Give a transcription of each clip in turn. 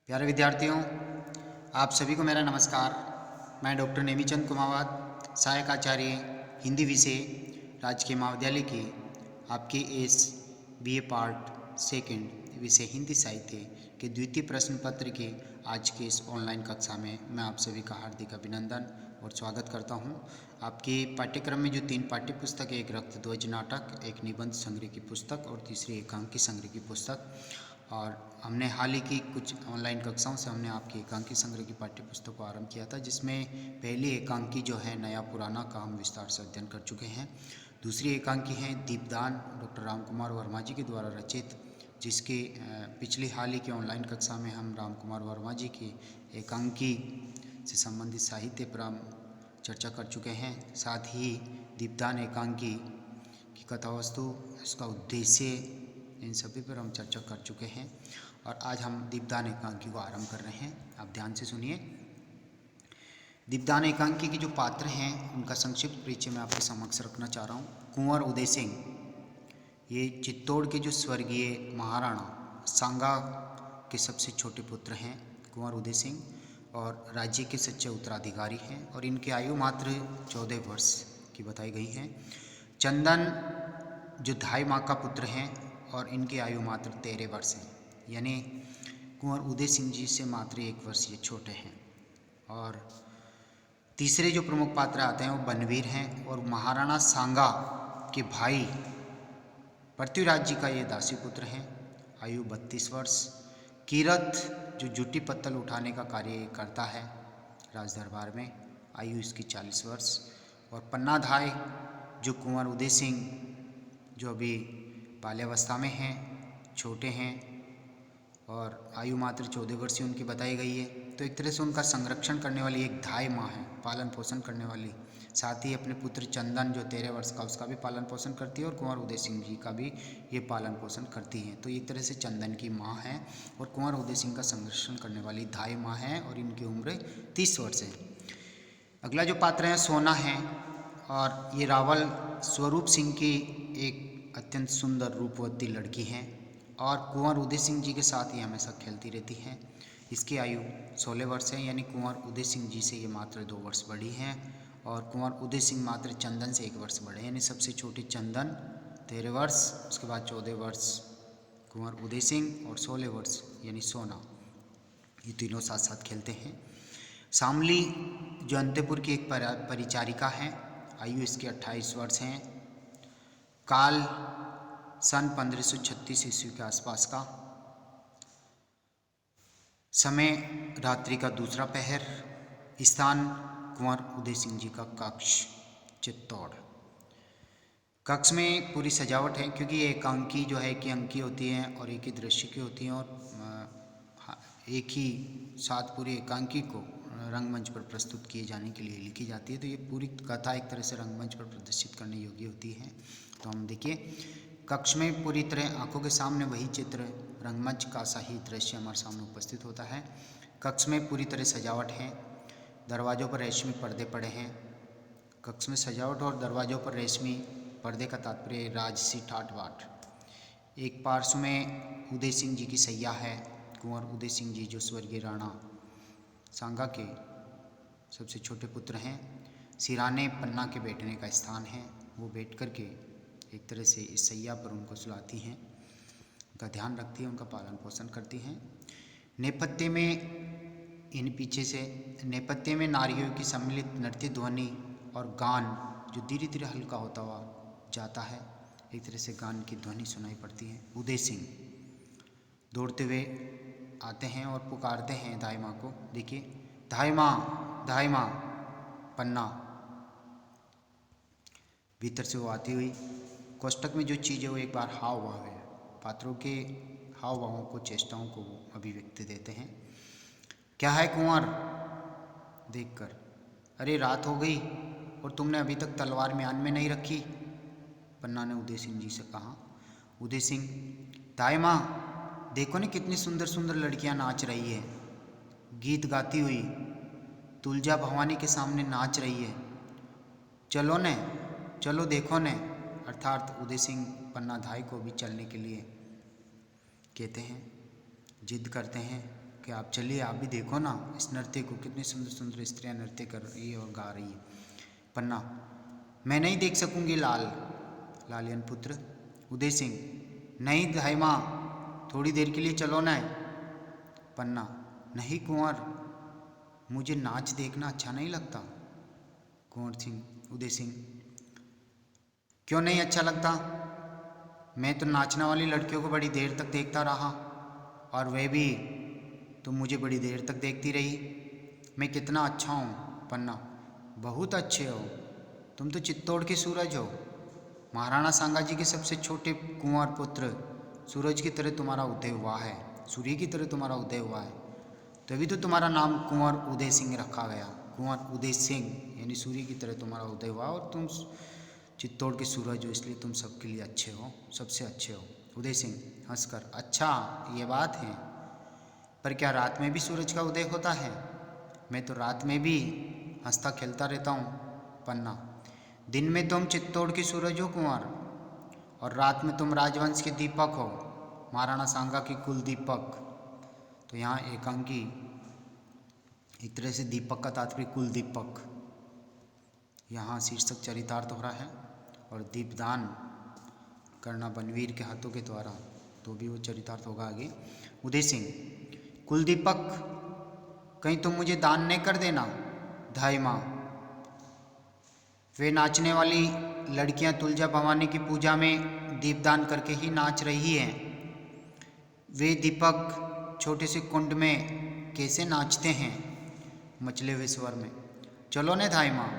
प्यारे विद्यार्थियों, आप सभी को मेरा नमस्कार। मैं डॉक्टर नेमीचंद कुमावत, सहायक आचार्य हिंदी विषय, राजकीय महाविद्यालय के आपके इस बीए पार्ट सेकंड विषय हिंदी साहित्य के द्वितीय प्रश्न पत्र के आज के इस ऑनलाइन कक्षा में मैं आप सभी का हार्दिक अभिनंदन और स्वागत करता हूं। आपके पाठ्यक्रम में जो 3 पाठ्य पुस्तक है, एक रक्तध्वज नाटक, एक निबंध संग्रह की पुस्तक और तीसरी एकांकी संग्रह की पुस्तक, और हमने हाल ही की कुछ ऑनलाइन कक्षाओं से हमने आपकी एकांकी संग्रह की पाठ्य पुस्तक को आरंभ किया था, जिसमें पहली एकांकी जो है नया पुराना का हम विस्तार से अध्ययन कर चुके हैं। दूसरी एकांकी है दीपदान, डॉक्टर रामकुमार वर्मा जी के द्वारा रचित, जिसके पिछली हाल ही के ऑनलाइन कक्षा में हम रामकुमार वर्मा जी की एकांकी से संबंधित साहित्य पर हम चर्चा कर चुके हैं। साथ ही दीपदान एकांकी की कथा वस्तु, इसका उद्देश्य, इन सभी पर हम चर्चा कर चुके हैं और आज हम दीपदान एकांकी को आरंभ कर रहे हैं। आप ध्यान से सुनिए। दीपदान एकांकी के जो पात्र हैं उनका संक्षिप्त परिचय मैं आपके समक्ष रखना चाह रहा हूँ। कुंवर उदय सिंह, ये चित्तौड़ के जो स्वर्गीय महाराणा सांगा के सबसे छोटे पुत्र हैं कुंवर उदय सिंह, और राज्य के सच्चे उत्तराधिकारी हैं, और इनकी आयु मात्र 14 वर्ष की बताई गई है। चंदन जो धाई माँ का पुत्र हैं और इनकी आयु मात्र 13 वर्ष है, यानी कुंवर उदय सिंह जी से मात्र 1 वर्ष ये छोटे हैं। और तीसरे जो प्रमुख पात्र आते हैं वो बनवीर हैं, और महाराणा सांगा के भाई पृथ्वीराज जी का ये दासी पुत्र हैं, आयु 32 वर्ष। कीरत जो जूटी पत्तल उठाने का कार्य करता है राज दरबार में, आयु इसकी 40 वर्ष। और पन्नाधाय जो कुंवर उदय सिंह जो अभी बाल्यावस्था में हैं, छोटे हैं, और आयु मात्र 14 वर्ष की उनकी बताई गई है। तो एक तरह से उनका संरक्षण करने वाली एक धाय माँ है, पालन पोषण करने वाली। साथ ही अपने पुत्र चंदन जो 13 वर्ष का, उसका भी पालन पोषण करती है, और कुंवर उदय सिंह जी का भी ये पालन पोषण करती हैं। तो एक तरह से चंदन की माँ है और कुंवर उदय सिंह का संरक्षण करने वाली धाय माँ है, और इनकी उम्र 30 वर्ष है। अगला जो पात्र है सोना है, और ये रावल स्वरूप सिंह की एक अत्यंत सुंदर रूपवती लड़की हैं, और कुंवर उदय सिंह जी के साथ ये हमेशा खेलती रहती हैं। इसकी आयु 16 वर्ष है, यानी कुंवर उदय सिंह जी से ये मात्र 2 वर्ष बड़ी हैं, और कुंवर उदय सिंह मात्र चंदन से 1 वर्ष बड़े हैं। यानी सबसे छोटी चंदन 13 वर्ष, उसके बाद 14 वर्ष कुंवर उदय सिंह, और 16 वर्ष यानी सोना, ये तीनों साथ साथ खेलते हैं। शामली जो अंतपुर की एक परिचारिका हैं, आयु इसकी 28 वर्ष हैं। काल सन 1536 ईस्वी के आसपास का, समय रात्रि का दूसरा पहर, स्थान कुंवर उदय सिंह जी का कक्ष चित्तौड़। कक्ष में पूरी सजावट है, क्योंकि ये एकांकी जो है कि अंकी होती है और एक ही दृश्य की होती हैं, और एक ही साथ पूरी एकांकी को रंगमंच पर प्रस्तुत किए जाने के लिए लिखी जाती है। तो ये पूरी कथा एक तरह से रंगमंच पर प्रदर्शित करने योग्य होती है। तो हम देखिए, कक्ष में पूरी तरह आंखों के सामने वही चित्र, रंगमंच का सा ही दृश्य हमारे सामने उपस्थित होता है। कक्ष में पूरी तरह सजावट है, दरवाज़ों पर रेशमी पर्दे पड़े हैं। कक्ष में सजावट और दरवाज़ों पर रेशमी पर्दे का तात्पर्य राजसी ठाट बाट। एक पार्श्व में उदय सिंह जी की सैया है, कुंवर उदय सिंह जी जो स्वर्गीय राणा सांगा के सबसे छोटे पुत्र हैं। सिराने पन्ना के बैठने का स्थान है, वो बैठ कर के एक तरह से इस सैया पर उनको सुलाती हैं, उनका ध्यान रखती हैं, उनका पालन पोषण करती हैं। नेपथ्य में इन पीछे से नेपथ्य में नारियों की सम्मिलित नृत्य ध्वनि और गान जो धीरे धीरे हल्का होता हुआ जाता है, एक तरह से गान की ध्वनि सुनाई पड़ती है। उदय सिंह दौड़ते हुए आते हैं और पुकारते हैं धाई माँ को। देखिए, धाई माँ पन्ना। भीतर से वो आती हुई कोष्टक में जो चीज़ है वो एक बार हाव भाव है, पात्रों के हाव भावों को, चेष्टाओं को वो अभिव्यक्ति देते हैं। क्या है कुंवर? देखकर, अरे रात हो गई और तुमने अभी तक तलवार म्यान में नहीं रखी, पन्ना ने उदय सिंह जी से कहा। उदय सिंह, दाई माँ देखो न कितनी सुंदर सुंदर लड़कियां नाच रही है, गीत गाती हुई तुलजा भवानी के सामने नाच रही है, चलो न, चलो देखो न। अर्थात उदय सिंह पन्ना धाई को भी चलने के लिए कहते हैं, जिद करते हैं। कि आप चलिए, आप भी देखो ना इस नृत्य को, कितनी सुंदर सुंदर स्त्रियां नृत्य कर रही है और गा रही है। पन्ना, मैं नहीं देख सकूंगी लाल, लालियन पुत्र। उदय सिंह, नहीं धाई माँ, थोड़ी देर के लिए चलो ना। पन्ना, नहीं कुंवर, मुझे नाच देखना अच्छा नहीं लगता। कुंवर सिंह, उदय सिंह, क्यों नहीं अच्छा लगता? मैं तो नाचने वाली लड़कियों को बड़ी देर तक देखता रहा, और वह भी तुम मुझे बड़ी देर तक देखती रही। मैं कितना अच्छा हूँ। पन्ना, बहुत अच्छे हो, तुम तो चित्तौड़ के सूरज हो। महाराणा सांगा जी के सबसे छोटे कुंवर पुत्र, सूरज की तरह तुम्हारा उदय हुआ है, सूर्य की तरह तुम्हारा उदय हुआ है, तभी तो तुम्हारा नाम कुंवर उदय सिंह रखा गया। कुंवर उदय सिंह यानी सूर्य की तरह तुम्हारा उदय हुआ, और तुम चित्तौड़ के सूरज हो, इसलिए तुम सबके लिए अच्छे हो, सबसे अच्छे हो। उदय सिंह हंसकर, अच्छा ये बात है, पर क्या रात में भी सूरज का उदय होता है? मैं तो रात में भी हंसता खेलता रहता हूँ। पन्ना, दिन में तुम चित्तौड़ के सूरज हो कुंवर, और रात में तुम राजवंश के दीपक हो, महाराणा सांगा की कुल दीपक। तो यहाँ एकांकी, एक तरह से दीपक का तात्पर्य कुल दीपक। यहाँ शीर्षक चरितार्थ हो रहा है, और दीपदान करना बनवीर के हाथों के द्वारा, तो भी वो चरितार्थ होगा आगे। उदय सिंह, कुल दीपक, कहीं तुम मुझे दान नहीं कर देना। धाई माँ, वे नाचने वाली लड़कियां तुलजा भवानी की पूजा में दीपदान करके ही नाच रही हैं। वे दीपक छोटे से कुंड में कैसे नाचते हैं? मचले हुए स्वर में, चलो ने धाई माँ,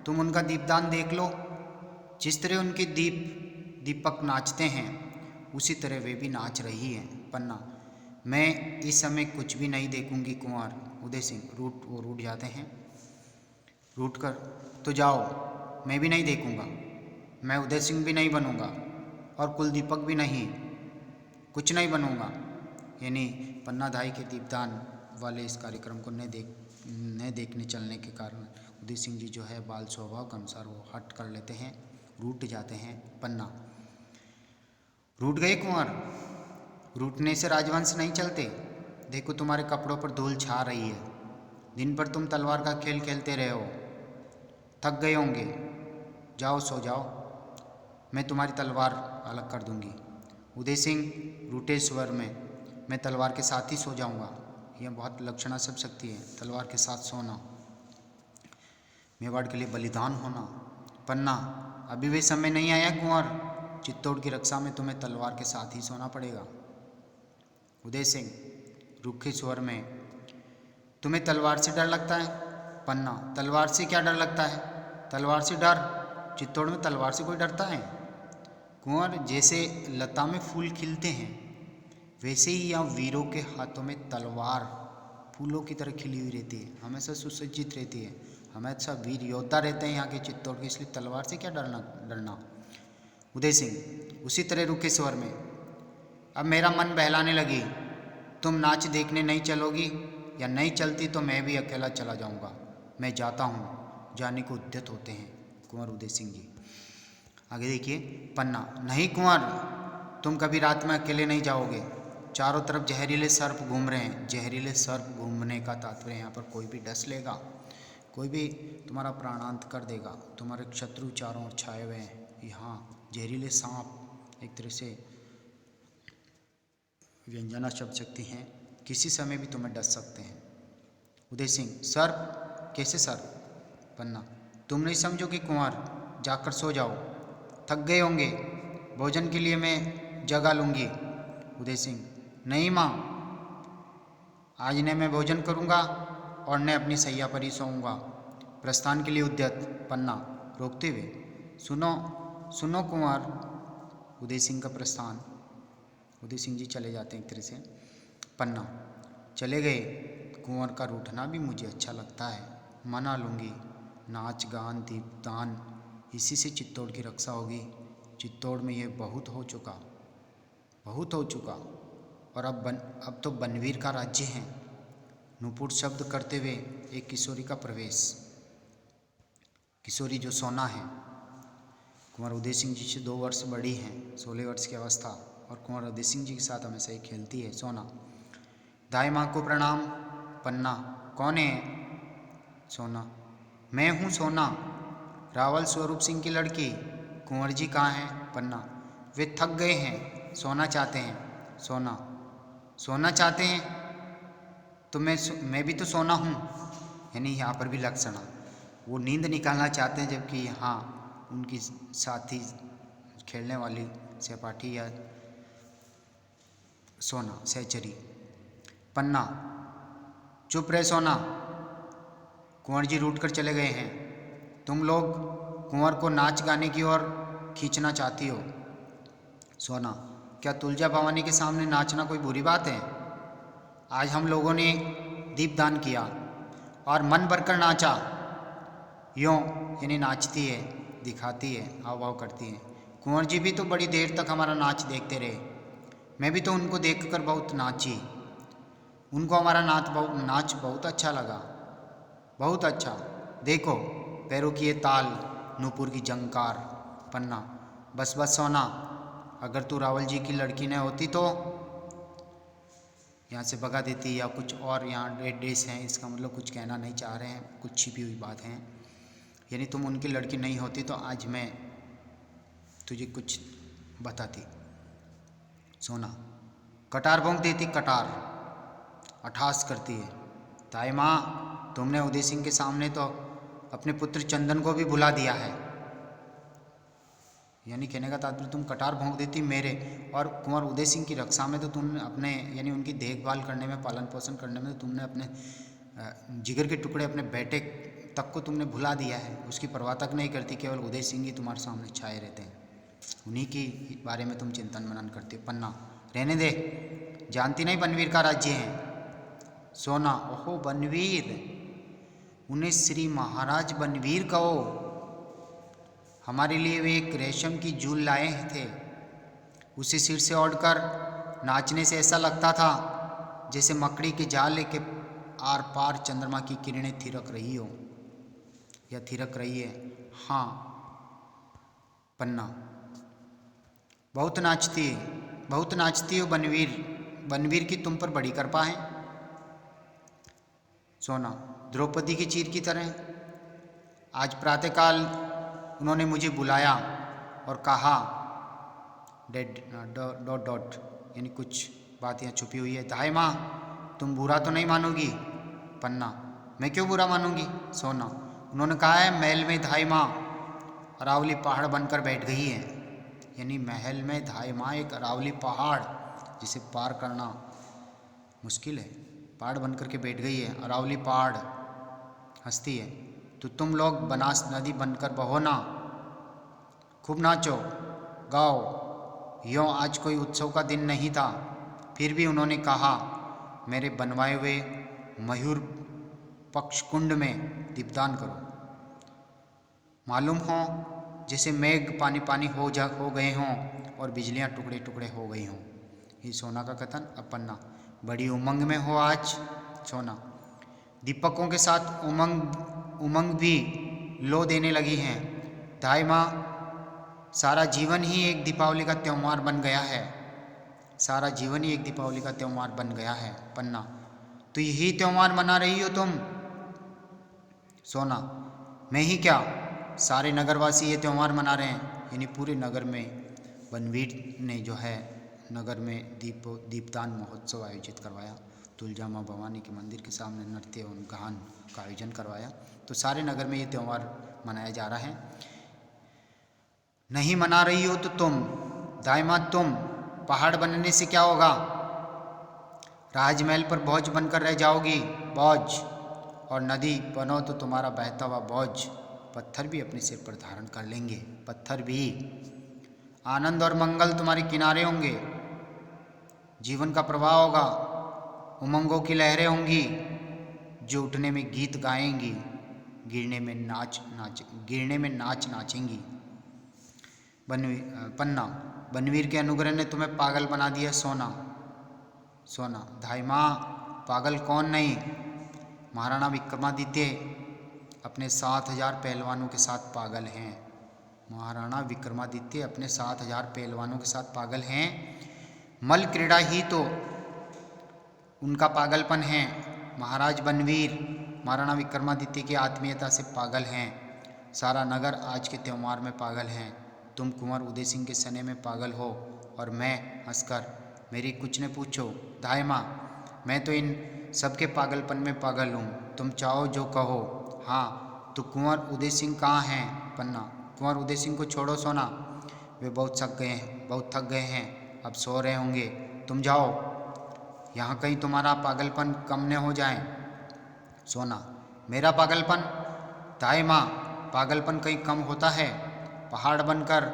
तुम उनका दीपदान देख लो। जिस तरह उनके दीपक नाचते हैं, उसी तरह वे भी नाच रही हैं। पन्ना, मैं इस समय कुछ भी नहीं देखूंगी कुंवर। उदय सिंह, रूठ जाते हैं, रूठ कर, तो जाओ, मैं भी नहीं देखूंगा, मैं उदय सिंह भी नहीं बनूंगा, और कुल दीपक भी नहीं, कुछ नहीं बनूंगा। यानी पन्ना धाई के दीपदान वाले इस कार्यक्रम को न देखने चलने के कारण उदय सिंह जी जो है बाल स्वभाव के अनुसार वो हट कर लेते हैं, रूठ जाते हैं। पन्ना, रूठ गए कुंवर, रूठने से राजवंश नहीं चलते। देखो तुम्हारे कपड़ों पर धूल छा रही है, दिन भर तुम तलवार का खेल खेलते रहे हो, थक गए होंगे, जाओ सो जाओ, मैं तुम्हारी तलवार अलग कर दूंगी। उदय सिंह रूठे स्वर में, मैं तलवार के साथ ही सो जाऊंगा। यह बहुत लक्षणा सब शक्ति है, तलवार के साथ सोना, मेवाड़ के लिए बलिदान होना। पन्ना, अभी भी समय नहीं आया कुंवर, चित्तौड़ की रक्षा में तुम्हें तलवार के साथ ही सोना पड़ेगा। उदय सिंह रूखे स्वर में, तुम्हें तलवार से डर लगता है? पन्ना, तलवार से क्या डर लगता है? तलवार से डर, चित्तौड़ में तलवार से कोई डरता है? कुंवर, जैसे लता में फूल खिलते हैं, वैसे ही यहाँ वीरों के हाथों में तलवार फूलों की तरह खिली हुई रहती है, हमेशा सुसज्जित रहती है, हमेशा वीर योद्धा रहते हैं यहाँ के चित्तौड़ के, इसलिए तलवार से क्या डरना। उदय सिंह उसी तरह रूखे स्वर में, अब मेरा मन बहलाने लगी, तुम नाच देखने नहीं चलोगी, या नहीं चलती तो मैं भी अकेला चला जाऊंगा, मैं जाता हूँ। जाने को उद्यत होते हैं कुंवर उदय सिंह जी। आगे देखिए। पन्ना, नहीं कुंवर, तुम कभी रात में अकेले नहीं जाओगे, चारों तरफ जहरीले सर्प घूम रहे हैं। जहरीले सर्प घूमने का तात्पर्य यहाँ पर कोई भी डस लेगा, कोई भी तुम्हारा प्राणांत कर देगा, तुम्हारे शत्रु चारों ओर छाए हुए हैं। यहाँ जहरीले सांप एक तरह से व्यंजना शब्द शक्ति हैं, किसी समय भी तुम्हें डस सकते हैं। उदय सिंह, सर्प, कैसे सर्प? पन्ना, तुम नहीं समझोगे कुंवर, जाकर सो जाओ, थक गए होंगे, भोजन के लिए मैं जगा लूँगी। उदय सिंह, नहीं माँ, आज न मैं भोजन करूँगा और न अपनी सैया पर ही सोऊंगा, प्रस्थान के लिए उद्यत। पन्ना रोकते हुए, सुनो सुनो कुंवर। उदय सिंह का प्रस्थान, उदय सिंह जी चले जाते हैं एक तरह से। पन्ना, चले गए, कुंवर का रूठना भी मुझे अच्छा लगता है, मना लूँगी, नाच गान दीपदान, इसी से चित्तौड़ की रक्षा होगी। चित्तौड़ में यह बहुत हो चुका, और अब तो बनवीर का राज्य है। नुपुर शब्द करते हुए एक किशोरी का प्रवेश, किशोरी जो सोना है, कुंवर उदय सिंह जी से 2 वर्ष बड़ी हैं, 16 वर्ष की अवस्था, और कुंवर उदय सिंह जी के साथ हमेशा ही खेलती है। सोना, दाई माँ को प्रणाम। पन्ना, कौन है? सोना, मैं हूँ सोना, रावल स्वरूप सिंह की लड़की। कुंवर जी कहाँ हैं? पन्ना, वे थक गए हैं, सोना चाहते हैं। सोना, सोना चाहते हैं तो मैं भी तो सोना हूँ। यानी यहाँ पर भी लक्षणा, वो नींद निकालना चाहते हैं, जबकि यहाँ उनकी साथी खेलने वाली सहपाठी या सोना सहचरी। पन्ना, चुप रहे सोना, कुंवर जी रूठ कर चले गए हैं। तुम लोग कुंवर को नाच गाने की ओर खींचना चाहती हो। सोना, क्या तुलजा भवानी के सामने नाचना कोई बुरी बात है? आज हम लोगों ने दीपदान किया और मन भरकर नाचा। यों यानी नाचती है, दिखाती है, हाव भाव करती है। कुंवर जी भी तो बड़ी देर तक हमारा नाच देखते रहे। मैं भी तो उनको देखकर बहुत नाची। उनको हमारा नाच बहुत अच्छा लगा, बहुत अच्छा। देखो पैरों की ये ताल, नूपुर की झंकार। पन्ना, बस बस सोना, अगर तू रावल जी की लड़की न होती तो यहाँ से भगा देती, या कुछ और। यहाँ रेड डेस हैं, इसका मतलब कुछ कहना नहीं चाह रहे हैं, कुछ छिपी हुई बात है। यानी तुम उनकी लड़की नहीं होती तो आज मैं तुझे कुछ बताती। सोना, कटार भोंक देती, कटार अठास करती है। ताई माँ, तुमने उदय सिंह के सामने तो अपने पुत्र चंदन को भी भुला दिया है। यानी कहने का तात्पर्य तुम कटार भोंक देती मेरे और कुंवर उदय सिंह की रक्षा में, तो तुमने अपने यानी उनकी देखभाल करने में, पालन पोषण करने में, तो तुमने अपने जिगर के टुकड़े, अपने बेटे तक को तुमने भुला दिया है। उसकी परवाह तक नहीं करती, केवल उदय सिंह ही तुम्हारे सामने छाए रहते हैं। उन्हीं की बारे में तुम चिंतन मनन करती हो। पन्ना, रहने दे, जानती नहीं बनवीर का राज्य है। सोना, ओहो बनवीर, उन्हें श्री महाराज बनवीर कहो। हमारे लिए वे एक रेशम की जूल लाए थे, उसे सिर से ओढ़कर नाचने से ऐसा लगता था जैसे मकड़ी के जाले के आर पार चंद्रमा की किरणें थिरक रही हो, या थिरक रही है। हाँ। पन्ना, बहुत नाचती हो बनवीर, बनवीर की तुम पर बड़ी कृपा है। सोना, द्रौपदी की चीर की तरह। आज प्रातःकाल उन्होंने मुझे बुलाया और कहा डॉट डॉट, यानी कुछ बात यहाँ छुपी हुई है। दाई माँ, तुम बुरा तो नहीं मानोगी? पन्ना, मैं क्यों बुरा मानूंगी? सोना, उन्होंने कहा है महल में धाई माँ अरावली पहाड़ बनकर बैठ गई है। यानी महल में धाई माँ एक अरावली पहाड़, जिसे पार करना मुश्किल है, पहाड़ बनकर के बैठ गई है। अरावली पहाड़ हंसती है, तो तुम लोग बनास नदी बनकर बहो ना, खूब नाचो गाओ। यों आज कोई उत्सव का दिन नहीं था, फिर भी उन्होंने कहा मेरे बनवाए हुए मयूर पक्ष कुंड में दीपदान करो। मालूम हो जैसे मेघ पानी पानी हो गए हों और बिजलियां टुकड़े टुकड़े हो गई हों। ये सोना का कथन। अब पन्ना, बड़ी उमंग में हो आज। सोना, दीपकों के साथ उमंग भी लो देने लगी हैं। दाई माँ, सारा जीवन ही एक दीपावली का त्यौहार बन गया है, सारा जीवन ही एक दीपावली का त्यौहार बन गया है। पन्ना, तो यही त्यौहार मना रही हो तुम? सोना, मैं ही क्या, सारे नगरवासी ये त्यौहार मना रहे हैं। यानी पूरे नगर में बनवीर ने जो है नगर में दीपदान महोत्सव आयोजित करवाया। तुलजा माँ भवानी के मंदिर के सामने नृत्य एवं गान का आयोजन करवाया। तो सारे नगर में ये त्यौहार मनाया जा रहा है। नहीं मना रही हो तो तुम दाई माँ, तुम पहाड़ बनने से क्या होगा? राजमहल पर बोझ बनकर रह जाओगी, बोझ। और नदी बनो तो तुम्हारा बहता हुआ बोझ पत्थर भी अपने सिर पर धारण कर लेंगे, पत्थर भी। आनंद और मंगल तुम्हारे किनारे होंगे, जीवन का प्रवाह होगा, उमंगों की लहरें होंगी जो उठने में गीत गाएंगी, गिरने में नाच नाचेंगी। पन्ना, बनवीर के अनुग्रह ने तुम्हें पागल बना दिया। सोना, धाई माँ, पागल कौन नहीं, महाराणा विक्रमादित्य अपने 7000 पहलवानों के साथ पागल हैं। महाराणा विक्रमादित्य अपने 7000 पहलवानों के साथ पागल हैं। मल क्रीड़ा ही तो उनका पागलपन है। महाराज बनवीर महाराणा विक्रमादित्य की आत्मीयता से पागल हैं। सारा नगर आज के त्यौहार में पागल हैं। तुम कुंवर उदय सिंह के सने में पागल हो और मैं हंसकर मेरी कुछ न पूछो दाई माँ, मैं तो इन सबके पागलपन में पागल हूँ। तुम चाहो जो कहो। हाँ तो कुंवर उदय सिंह कहाँ हैं? पन्ना, कुंवर उदय सिंह को छोड़ो सोना, वे बहुत थक गए हैं, अब सो रहे होंगे। तुम जाओ, यहाँ कहीं तुम्हारा पागलपन कम न हो जाए। सोना, मेरा पागलपन? ताई माँ, पागलपन कहीं कम होता है? पहाड़ बनकर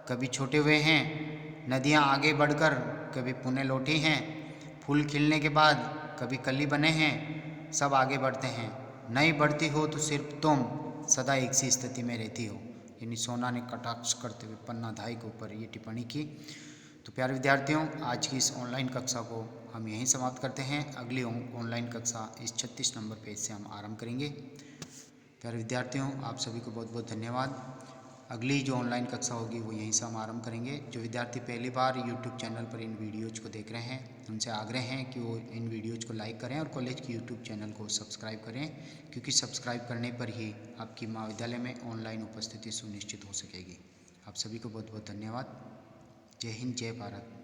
कभी छोटे हुए हैं, नदियाँ आगे बढ़कर कभी पुणे लौटी हैं, फूल खिलने के बाद कभी कली बने हैं, सब आगे बढ़ते हैं। नहीं बढ़ती हो तो सिर्फ तुम सदा एक सी स्थिति में रहती हो। यानी सोना ने कटाक्ष करते हुए पन्ना धाई के ऊपर ये टिप्पणी की। तो प्यारे विद्यार्थियों, आज की इस ऑनलाइन कक्षा को हम यहीं समाप्त करते हैं। अगली ऑनलाइन कक्षा इस 36 नंबर पेज से हम आरंभ करेंगे। प्यारे विद्यार्थियों, आप सभी को बहुत बहुत धन्यवाद। अगली जो ऑनलाइन कक्षा होगी वो यहीं से हम आरंभ करेंगे। जो विद्यार्थी पहली बार यूट्यूब चैनल पर इन वीडियोज़ को देख रहे हैं, उनसे आग्रह है कि वो इन वीडियोज़ को लाइक करें और कॉलेज की यूट्यूब चैनल को सब्सक्राइब करें, क्योंकि सब्सक्राइब करने पर ही आपकी महाविद्यालय में ऑनलाइन उपस्थिति सुनिश्चित हो सकेगी। आप सभी को बहुत बहुत धन्यवाद। जय हिंद, जय भारत।